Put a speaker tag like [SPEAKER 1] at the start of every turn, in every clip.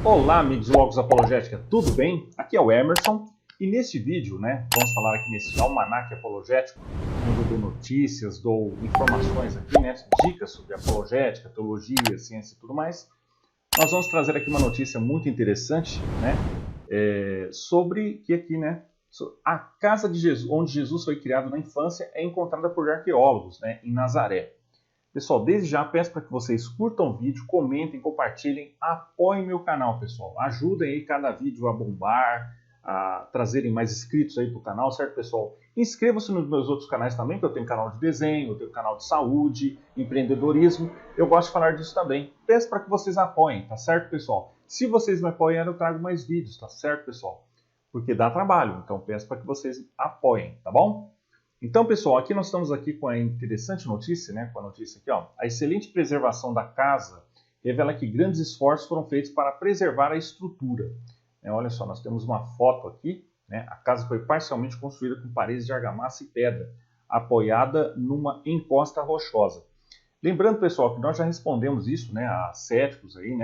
[SPEAKER 1] Olá, amigos do Logos Apologética, tudo bem? Aqui é o Emerson e neste vídeo, vamos falar aqui nesse almanaque apologético, onde eu dou notícias, dou informações aqui, dicas sobre apologética, teologia, ciência e tudo mais. Nós vamos trazer aqui uma notícia muito interessante, sobre que aqui, a casa de Jesus, onde Jesus foi criado na infância, é encontrada por arqueólogos, em Nazaré. Pessoal, desde já peço para que vocês curtam o vídeo, comentem, compartilhem, apoiem meu canal, pessoal. Ajudem aí cada vídeo a bombar, a trazerem mais inscritos aí para o canal, certo, pessoal? Inscreva-se nos meus outros canais também, que eu tenho canal de desenho, eu tenho canal de saúde, empreendedorismo. Eu gosto de falar disso também. Peço para que vocês apoiem, tá certo, pessoal? Se vocês me apoiam, eu trago mais vídeos, tá certo, pessoal? Porque dá trabalho, então peço para que vocês apoiem, tá bom? Então, pessoal, aqui nós estamos aqui com a interessante notícia, com a notícia aqui, ó. A excelente preservação da casa revela que grandes esforços foram feitos para preservar a estrutura. Olha só, nós temos uma foto aqui, A casa foi parcialmente construída com paredes de argamassa e pedra, apoiada numa encosta rochosa. Lembrando, pessoal, que nós já respondemos isso, a céticos aí,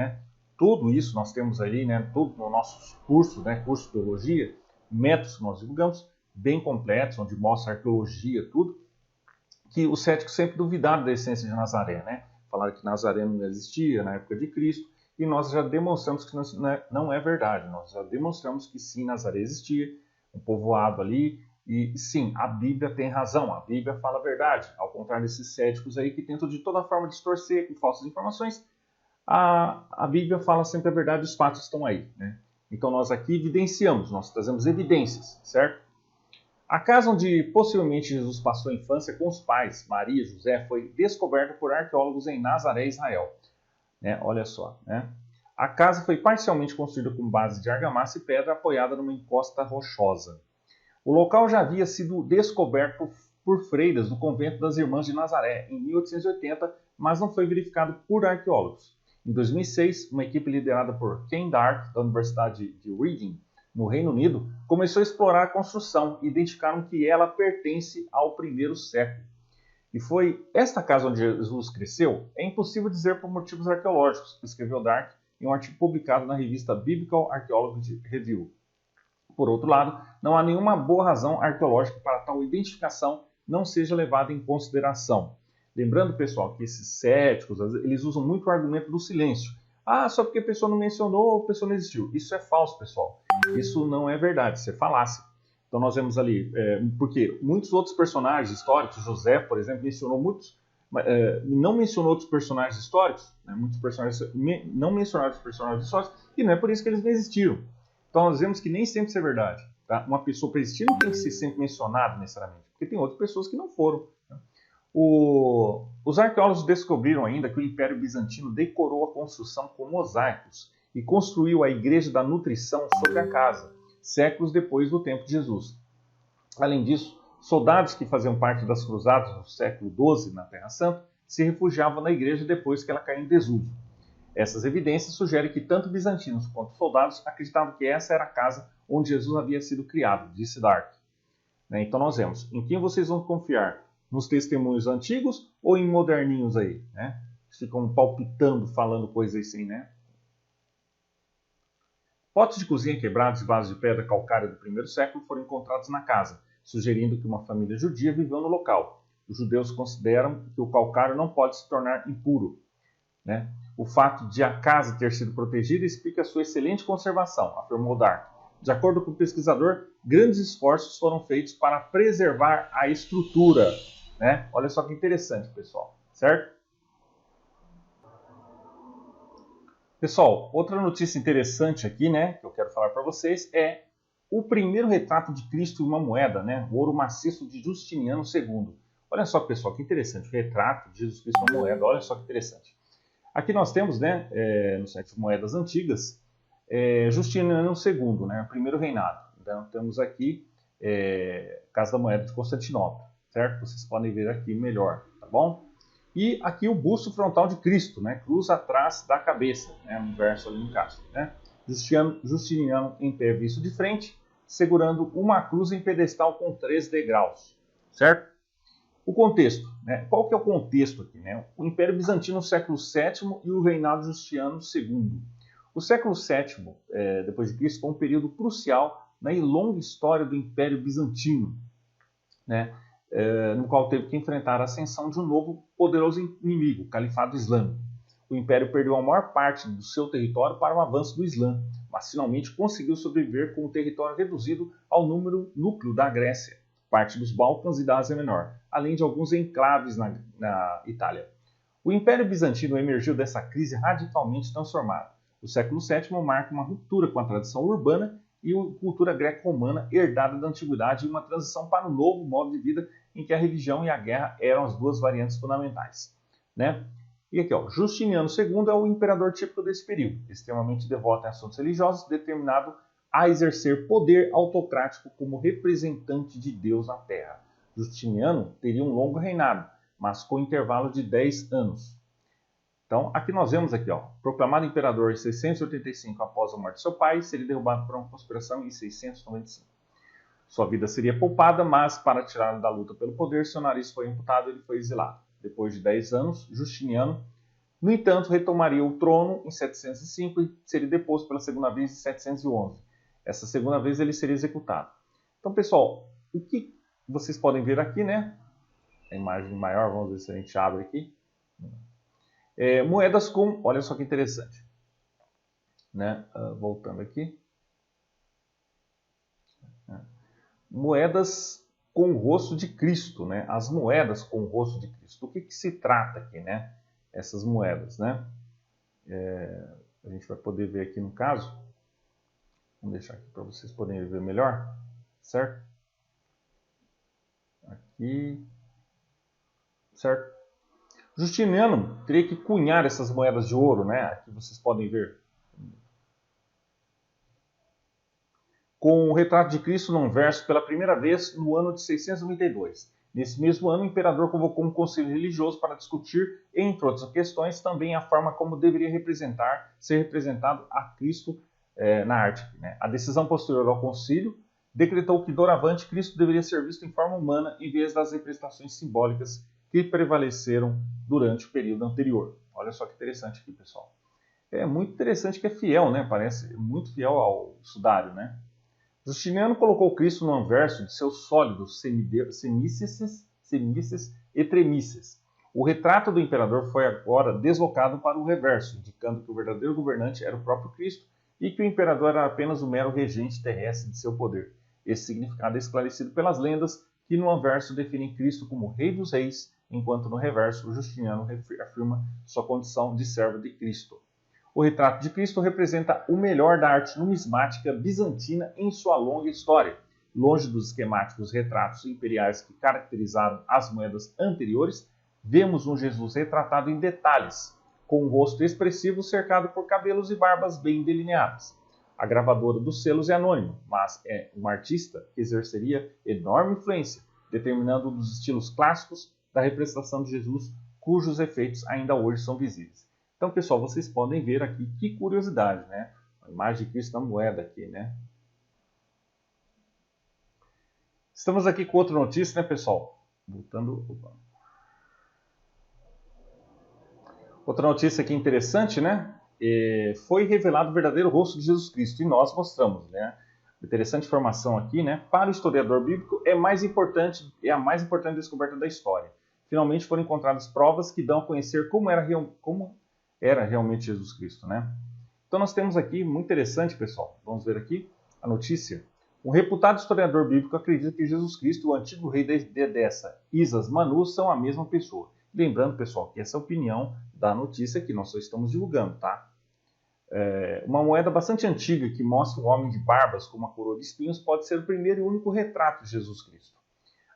[SPEAKER 1] Tudo isso nós temos ali, tudo no nossos cursos, curso de teologia, métodos que nós divulgamos, bem completos, onde mostra a arqueologia, tudo, que os céticos sempre duvidaram da essência de Nazaré, Falaram que Nazaré não existia na época de Cristo, e nós já demonstramos que não é verdade. Nós já demonstramos que sim, Nazaré existia, um povoado ali, e sim, a Bíblia tem razão, a Bíblia fala a verdade. Ao contrário desses céticos aí que tentam de toda forma distorcer com falsas informações, a Bíblia fala sempre a verdade, os fatos estão aí, Então nós aqui evidenciamos, nós trazemos evidências, certo? A casa onde possivelmente Jesus passou a infância com os pais, Maria e José, foi descoberta por arqueólogos em Nazaré, Israel. Olha só, A casa foi parcialmente construída com base de argamassa e pedra apoiada numa encosta rochosa. O local já havia sido descoberto por freiras do convento das Irmãs de Nazaré em 1880, mas não foi verificado por arqueólogos. Em 2006, uma equipe liderada por Ken Dark, da Universidade de Reading, no Reino Unido, começou a explorar a construção e identificaram que ela pertence ao primeiro século. E foi esta casa onde Jesus cresceu? É impossível dizer por motivos arqueológicos, escreveu Dark em um artigo publicado na revista Biblical Archaeology Review. Por outro lado, não há nenhuma boa razão arqueológica para tal identificação não seja levada em consideração. Lembrando, pessoal, que esses céticos, eles usam muito o argumento do silêncio. Só porque a pessoa não mencionou, a pessoa não existiu. Isso é falso, pessoal. Isso não é verdade, isso é falácia. Então nós vemos ali, porque muitos outros personagens históricos, José, por exemplo, não mencionou outros personagens históricos, muitos personagens não mencionaram os personagens históricos, e não é por isso que eles não existiram. Então nós vemos que nem sempre isso é verdade. Tá? Uma pessoa para existir não tem que ser sempre mencionada necessariamente, porque tem outras pessoas que não foram. Os arqueólogos descobriram ainda que o Império Bizantino decorou a construção com mosaicos e construiu a Igreja da Nutrição sobre a casa, séculos depois do tempo de Jesus. Além disso, soldados que faziam parte das cruzadas no século XII na Terra Santa se refugiavam na igreja depois que ela caiu em desuso. Essas evidências sugerem que tanto bizantinos quanto soldados acreditavam que essa era a casa onde Jesus havia sido criado, disse Dark. Então nós vemos, em quem vocês vão confiar? Nos testemunhos antigos ou em moderninhos aí? Ficam palpitando, falando coisas assim, Potes de cozinha quebrados e vasos de pedra calcária do primeiro século foram encontrados na casa, sugerindo que uma família judia viveu no local. Os judeus consideram que o calcário não pode se tornar impuro. O fato de a casa ter sido protegida explica sua excelente conservação, afirmou Dark. De acordo com o pesquisador, grandes esforços foram feitos para preservar a estrutura. Olha só que interessante, pessoal, certo? Pessoal, outra notícia interessante aqui, que eu quero falar para vocês é o primeiro retrato de Cristo em uma moeda, o ouro maciço de Justiniano II. Olha só, pessoal, que interessante, o retrato de Jesus Cristo em uma moeda, olha só que interessante. Aqui nós temos, no site de moedas antigas, Justiniano II, o primeiro reinado. Então temos aqui Casa da Moeda de Constantinopla, certo? Vocês podem ver aqui melhor, tá bom? E aqui o busto frontal de Cristo, cruz atrás da cabeça, um verso ali no caso. Justiniano em pé visto de frente, segurando uma cruz em pedestal com 3 degraus, certo? O contexto, qual que é o contexto aqui? O Império Bizantino no século VII e o reinado de Justiniano II. O século VII, depois de Cristo, foi um período crucial na longa história do Império Bizantino, né? No qual teve que enfrentar a ascensão de um novo poderoso inimigo, o Califado Islâmico. O Império perdeu a maior parte do seu território para o avanço do Islã, mas finalmente conseguiu sobreviver com o território reduzido ao núcleo da Grécia, parte dos Balcãs e da Ásia Menor, além de alguns enclaves na Itália. O Império Bizantino emergiu dessa crise radicalmente transformado. O século VII marca uma ruptura com a tradição urbana e a cultura greco-romana herdada da antiguidade e uma transição para um novo modo de vida em que a religião e a guerra eram as duas variantes fundamentais, né? E aqui, ó, Justiniano II é o imperador típico desse período, extremamente devoto em assuntos religiosos, determinado a exercer poder autocrático como representante de Deus na Terra. Justiniano teria um longo reinado, mas com intervalo de 10 anos. Então, aqui nós vemos aqui, ó, proclamado imperador em 685 após a morte de seu pai, seria derrubado por uma conspiração em 695. Sua vida seria poupada, mas para tirá-lo da luta pelo poder, seu nariz foi amputado e ele foi exilado. Depois de 10 anos, Justiniano, no entanto, retomaria o trono em 705 e seria deposto pela segunda vez em 711. Essa segunda vez ele seria executado. Então, pessoal, o que vocês podem ver aqui, né? A imagem maior, vamos ver se a gente abre aqui. Moedas com, olha só que interessante, né? Voltando aqui. Moedas com o rosto de Cristo, né? As moedas com o rosto de Cristo. Do que se trata aqui, né? Essas moedas, né? A gente vai poder ver aqui no caso. Vamos deixar aqui para vocês poderem ver melhor, certo? Aqui, certo? Justiniano teria que cunhar essas moedas de ouro, né? Aqui vocês podem ver. Com o retrato de Cristo num verso pela primeira vez no ano de 692. Nesse mesmo ano, o imperador convocou um conselho religioso para discutir, entre outras questões, também a forma como deveria ser representado a Cristo na arte. Né? A decisão posterior ao concílio decretou que, doravante, Cristo deveria ser visto em forma humana em vez das representações simbólicas que prevaleceram durante o período anterior. Olha só que interessante aqui, pessoal. É muito interessante que é fiel, né? Parece muito fiel ao sudário, né? Justiniano colocou Cristo no anverso de seus sólidos semíces e tremíces. O retrato do imperador foi agora deslocado para o reverso, indicando que o verdadeiro governante era o próprio Cristo e que o imperador era apenas o mero regente terrestre de seu poder. Esse significado é esclarecido pelas lendas que no anverso definem Cristo como Rei dos Reis, enquanto no reverso Justiniano afirma sua condição de servo de Cristo. O retrato de Cristo representa o melhor da arte numismática bizantina em sua longa história. Longe dos esquemáticos retratos imperiais que caracterizaram as moedas anteriores, vemos um Jesus retratado em detalhes, com um rosto expressivo cercado por cabelos e barbas bem delineadas. A gravadora dos selos é anônima, mas é um artista que exerceria enorme influência, determinando um dos estilos clássicos da representação de Jesus, cujos efeitos ainda hoje são visíveis. Então, pessoal, vocês podem ver aqui, que curiosidade, né? A imagem de Cristo na moeda aqui, né? Estamos aqui com outra notícia, né, pessoal? Voltando. Outra notícia aqui interessante, né? Foi revelado o verdadeiro rosto de Jesus Cristo e nós mostramos, né? Interessante informação aqui, né? Para o historiador bíblico, é a mais importante descoberta da história. Finalmente foram encontradas provas que dão a conhecer como era realmente Jesus Cristo, né? Então nós temos aqui, muito interessante, pessoal, vamos ver aqui a notícia. Um reputado historiador bíblico acredita que Jesus Cristo e o antigo rei dessa Isas Manu são a mesma pessoa. Lembrando, pessoal, que essa é a opinião da notícia que nós só estamos divulgando, tá? Uma moeda bastante antiga que mostra um homem de barbas com uma coroa de espinhos pode ser o primeiro e único retrato de Jesus Cristo.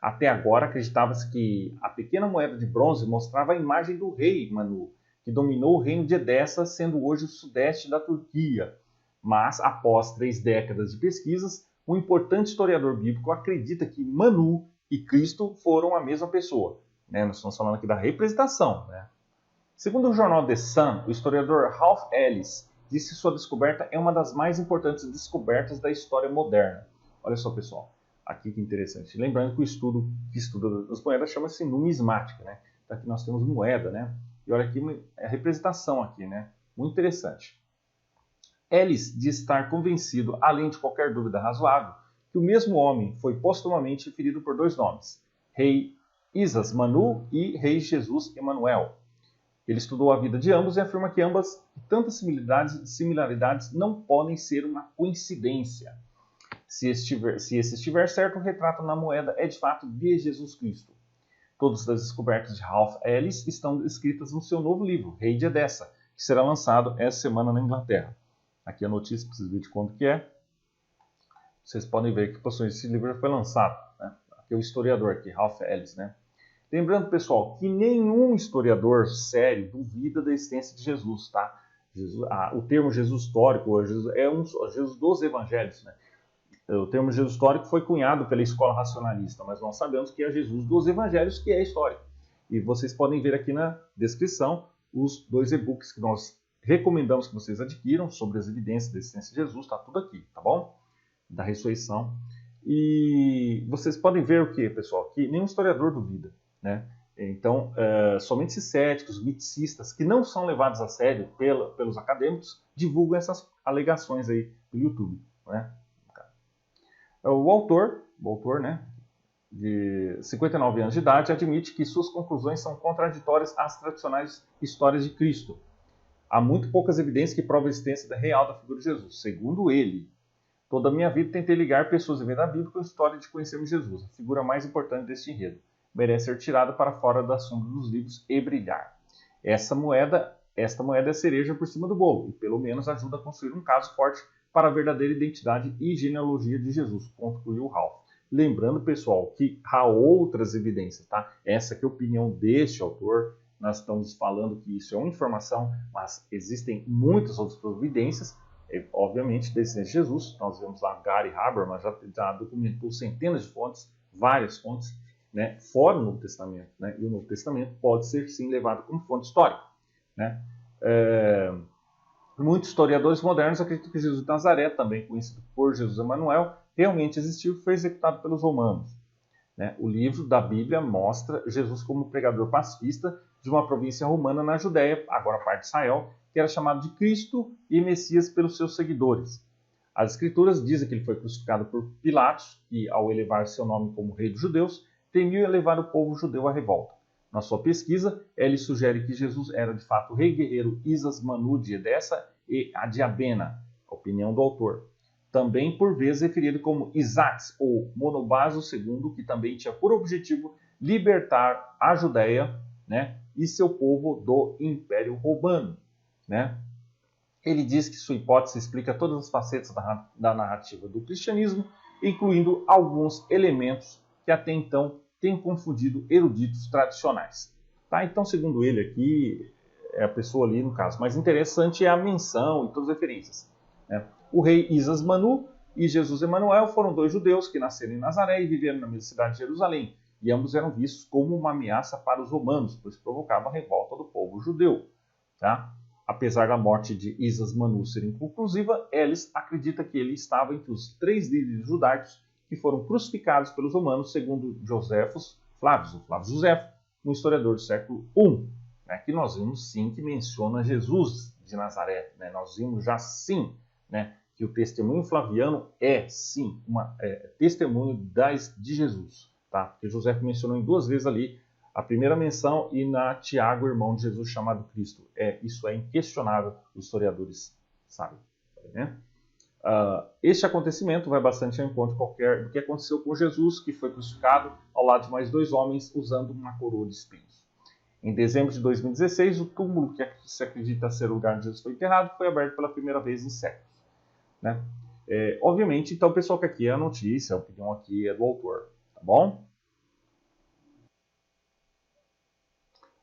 [SPEAKER 1] Até agora acreditava-se que a pequena moeda de bronze mostrava a imagem do rei Manu, que dominou o reino de Edessa, sendo hoje o sudeste da Turquia. Mas, após 3 décadas de pesquisas, um importante historiador bíblico acredita que Manu e Cristo foram a mesma pessoa. Né? Nós estamos falando aqui da representação. Né? Segundo o jornal The Sun, o historiador Ralph Ellis disse que sua descoberta é uma das mais importantes descobertas da história moderna. Olha só, pessoal, aqui que interessante. Lembrando que o estudo que estuda as moedas chama-se numismática. Né? Então, aqui nós temos moeda, né? E olha aqui a representação aqui, né? Muito interessante. Ellis diz estar convencido, além de qualquer dúvida razoável, que o mesmo homem foi postumamente referido por dois nomes, Rei Isas Manu e Rei Jesus Emanuel. Ele estudou a vida de ambos e afirma que ambas tantas similaridades não podem ser uma coincidência. Se esse estiver certo, o retrato na moeda é de fato de Jesus Cristo. Todas as descobertas de Ralph Ellis estão escritas no seu novo livro, Rei de Edessa, que será lançado essa semana na Inglaterra. Aqui a notícia, preciso ver de quando que é. Vocês podem ver que esse livro já foi lançado. Né? Aqui é o historiador, aqui, Ralph Ellis. Né? Lembrando, pessoal, que nenhum historiador sério duvida da existência de Jesus. Tá? O termo Jesus histórico é Jesus dos evangelhos. Né? O termo Jesus histórico foi cunhado pela escola racionalista, mas nós sabemos que é Jesus dos evangelhos que é histórico. E vocês podem ver aqui na descrição os dois e-books que nós recomendamos que vocês adquiram sobre as evidências da existência de Jesus, está tudo aqui, tá bom? Da ressurreição. E vocês podem ver o que, pessoal? Que nenhum historiador duvida, né? Então, somente esses céticos, miticistas, que não são levados a sério pelos acadêmicos, divulgam essas alegações aí pelo YouTube, né? O autor, né, de 59 anos de idade, admite que suas conclusões são contraditórias às tradicionais histórias de Cristo. Há muito poucas evidências que provam a existência real da figura de Jesus. Segundo ele, toda a minha vida tentei ligar pessoas em da Bíblia com a história de conhecermos Jesus, a figura mais importante deste enredo. Merece ser tirada para fora da sombra dos livros e brilhar. Esta moeda é a cereja por cima do bolo e pelo menos ajuda a construir um caso forte para a verdadeira identidade e genealogia de Jesus, concluiu Ralph. Lembrando, pessoal, que há outras evidências, tá? Essa aqui é a opinião deste autor. Nós estamos falando que isso é uma informação, mas existem muitas outras evidências, obviamente, da existência de Jesus. Nós vemos lá Gary Habermas já documentou centenas de fontes, várias fontes, né, fora o Novo Testamento. Né, e o Novo Testamento pode ser, sim, levado como fonte histórica. Né? Muitos historiadores modernos acreditam que Jesus de Nazaré, também conhecido por Jesus Emanuel, realmente existiu e foi executado pelos romanos. Né? O livro da Bíblia mostra Jesus como pregador pacifista de uma província romana na Judéia, agora parte de Israel, que era chamado de Cristo e Messias pelos seus seguidores. As Escrituras dizem que ele foi crucificado por Pilatos, que, ao elevar seu nome como rei dos judeus, temia levar o povo judeu à revolta. Na sua pesquisa, ele sugere que Jesus era de fato o rei guerreiro Isas Manu de Edessa e Adiabena, a opinião do autor. Também por vezes referido como Isaques ou Monobaso II, que também tinha por objetivo libertar a Judéia, né, e seu povo do Império Romano. Né? Ele diz que sua hipótese explica todas as facetas da narrativa do cristianismo, incluindo alguns elementos que até então têm confundido eruditos tradicionais. Tá? Então, segundo ele aqui, é a pessoa ali no caso. Mas interessante é a menção e todas as referências. Né? O rei Isas Manu e Jesus Emanuel foram dois judeus que nasceram em Nazaré e viveram na mesma cidade de Jerusalém. E ambos eram vistos como uma ameaça para os romanos, pois provocavam a revolta do povo judeu. Tá? Apesar da morte de Isas Manu ser inconclusiva, Ellis acredita que ele estava entre os 3 líderes judaicos que foram crucificados pelos romanos, segundo Flávio Josefo, um historiador do século I, né, que nós vimos sim que menciona Jesus de Nazaré. Né? Nós vimos já sim, né, que o testemunho flaviano é sim testemunho de Jesus. Tá? Porque Josefo mencionou em 2 vezes ali, a primeira menção e na Tiago, irmão de Jesus chamado Cristo. Isso é inquestionável, os historiadores sabem. Né? Este acontecimento vai bastante ao encontro do que aconteceu com Jesus, que foi crucificado ao lado de mais 2 homens usando uma coroa de espinhos. Em dezembro de 2016, o túmulo que se acredita ser o lugar onde Jesus foi enterrado foi aberto pela primeira vez em séculos. Né? Obviamente, então, pessoal, que aqui é a notícia, a opinião aqui é do autor. Tá bom?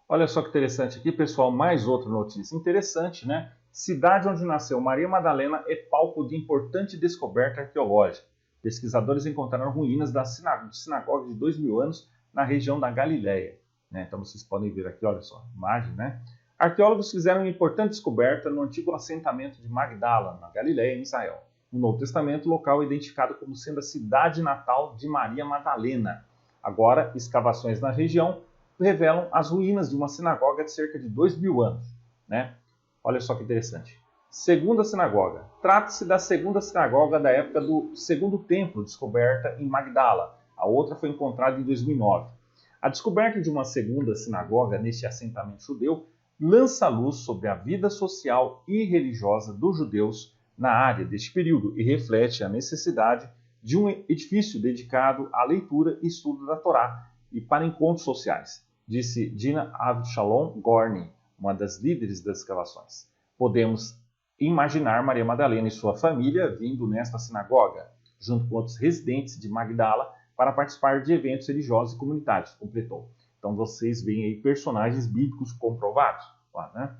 [SPEAKER 1] Olha só que interessante aqui, pessoal, mais outra notícia interessante, né? Cidade onde nasceu Maria Madalena é palco de importante descoberta arqueológica. Pesquisadores encontraram ruínas da sinagoga de 2000 anos na região da Galileia. Né? Então vocês podem ver aqui, olha só, a imagem, né? Arqueólogos fizeram uma importante descoberta no antigo assentamento de Magdala, na Galileia, em Israel. No Novo Testamento, o local é identificado como sendo a cidade natal de Maria Madalena. Agora, escavações na região revelam as ruínas de uma sinagoga de cerca de 2000 anos. Né? Olha só que interessante. Segunda sinagoga. Trata-se da segunda sinagoga da época do Segundo Templo, descoberta em Magdala. A outra foi encontrada em 2009. A descoberta de uma segunda sinagoga neste assentamento judeu lança luz sobre a vida social e religiosa dos judeus na área deste período e reflete a necessidade de um edifício dedicado à leitura e estudo da Torá e para encontros sociais, disse Dina Avshalom Gorni, uma das líderes das escavações. Podemos imaginar Maria Madalena e sua família vindo nesta sinagoga, junto com outros residentes de Magdala, para participar de eventos religiosos e comunitários, completou. Então vocês veem aí personagens bíblicos comprovados lá, né?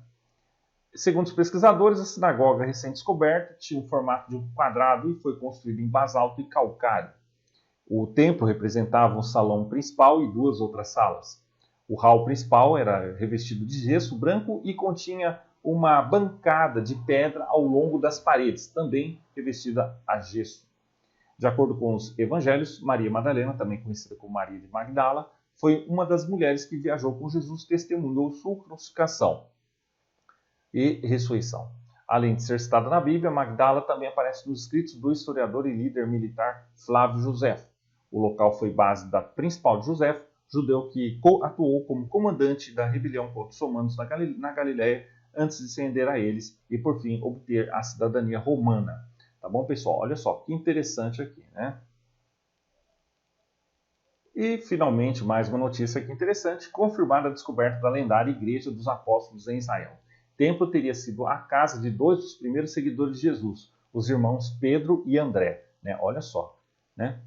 [SPEAKER 1] Segundo os pesquisadores, a sinagoga recém-descoberta tinha o formato de um quadrado e foi construída em basalto e calcário. O templo representava um salão principal e duas outras salas. O hall principal era revestido de gesso branco e continha uma bancada de pedra ao longo das paredes, também revestida a gesso. De acordo com os evangelhos, Maria Madalena, também conhecida como Maria de Magdala, foi uma das mulheres que viajou com Jesus, testemunhou sua crucificação e ressurreição. Além de ser citada na Bíblia, Magdala também aparece nos escritos do historiador e líder militar Flávio Josefo. O local foi base da principal de Josefo, judeu que atuou como comandante da rebelião contra os romanos na Galiléia antes de se render a eles e, por fim, obter a cidadania romana. Tá bom, pessoal? Olha só, que interessante aqui, né? E, finalmente, mais uma notícia aqui interessante, confirmada a descoberta da lendária Igreja dos Apóstolos em Israel. O templo teria sido a casa de dois dos primeiros seguidores de Jesus, os irmãos Pedro e André. Né? Olha só, né?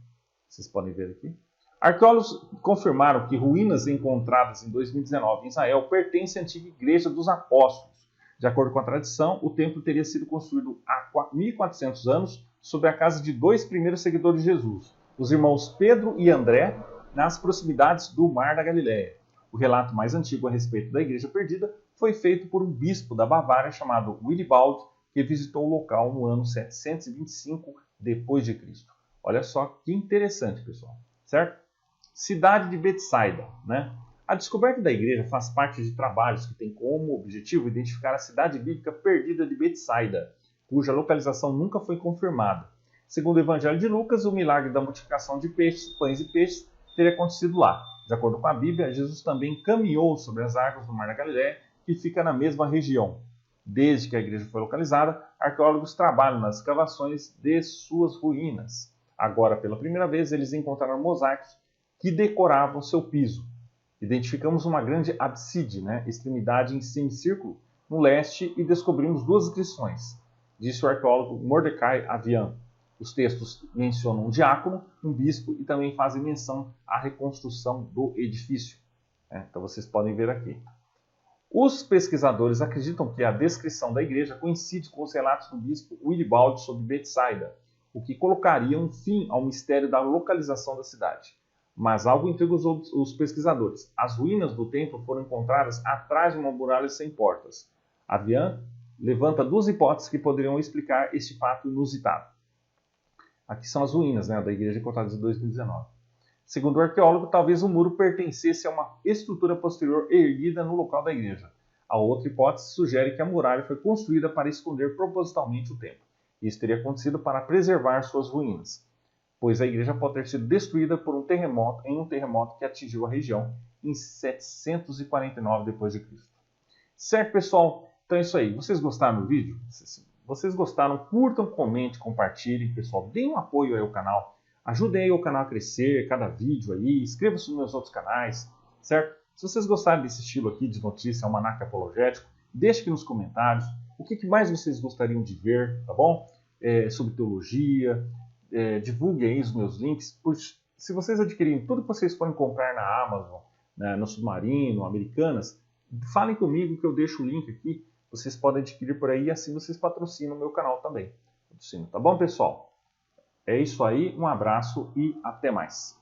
[SPEAKER 1] Vocês podem ver aqui. Arqueólogos confirmaram que ruínas encontradas em 2019 em Israel pertencem à antiga Igreja dos Apóstolos. De acordo com a tradição, o templo teria sido construído há 1.400 anos sob a casa de dois primeiros seguidores de Jesus, os irmãos Pedro e André, nas proximidades do Mar da Galiléia. O relato mais antigo a respeito da igreja perdida foi feito por um bispo da Bavária chamado Willibald, que visitou o local no ano 725 d.C. Olha só que interessante, pessoal, certo? Cidade de Betsaida, né? A descoberta da igreja faz parte de trabalhos que têm como objetivo identificar a cidade bíblica perdida de Betsaida, cuja localização nunca foi confirmada. Segundo o Evangelho de Lucas, o milagre da multiplicação de peixes, pães e peixes teria acontecido lá. De acordo com a Bíblia, Jesus também caminhou sobre as águas do Mar da Galiléia, que fica na mesma região. Desde que a igreja foi localizada, arqueólogos trabalham nas escavações de suas ruínas. Agora, pela primeira vez, eles encontraram mosaicos que decoravam seu piso. Identificamos uma grande abside, né, extremidade em semicírculo, no leste e descobrimos duas inscrições, disse o arqueólogo Mordecai Avian. Os textos mencionam um diácono, um bispo e também fazem menção à reconstrução do edifício. Então vocês podem ver aqui. Os pesquisadores acreditam que a descrição da igreja coincide com os relatos do bispo Willibald sobre Betsaida, o que colocaria um fim ao mistério da localização da cidade. Mas algo intriga os pesquisadores. As ruínas do templo foram encontradas atrás de uma muralha sem portas. Avian levanta duas hipóteses que poderiam explicar este fato inusitado. Aqui são as ruínas, né, da igreja encontradas em 2019. Segundo o arqueólogo, talvez o muro pertencesse a uma estrutura posterior erguida no local da igreja. A outra hipótese sugere que a muralha foi construída para esconder propositalmente o templo. Isso teria acontecido para preservar suas ruínas, pois a igreja pode ter sido destruída por um terremoto que atingiu a região em 749 d.C. Certo, pessoal? Então é isso aí. Vocês gostaram do vídeo? Se vocês gostaram, curtam, comentem, compartilhem, pessoal. Deem um apoio aí ao canal. Ajudem aí o canal a crescer, cada vídeo aí. Inscreva-se nos meus outros canais, certo? Se vocês gostarem desse estilo aqui de notícia, almanaque apologético, deixe aqui nos comentários o que mais vocês gostariam de ver, tá bom? Sobre teologia. Divulguem aí os meus links. Se vocês adquirirem tudo que vocês forem comprar na Amazon, né, no Submarino, Americanas, falem comigo que eu deixo o link aqui. Vocês podem adquirir por aí e assim vocês patrocinam o meu canal também. Tá bom, pessoal? É isso aí, um abraço e até mais.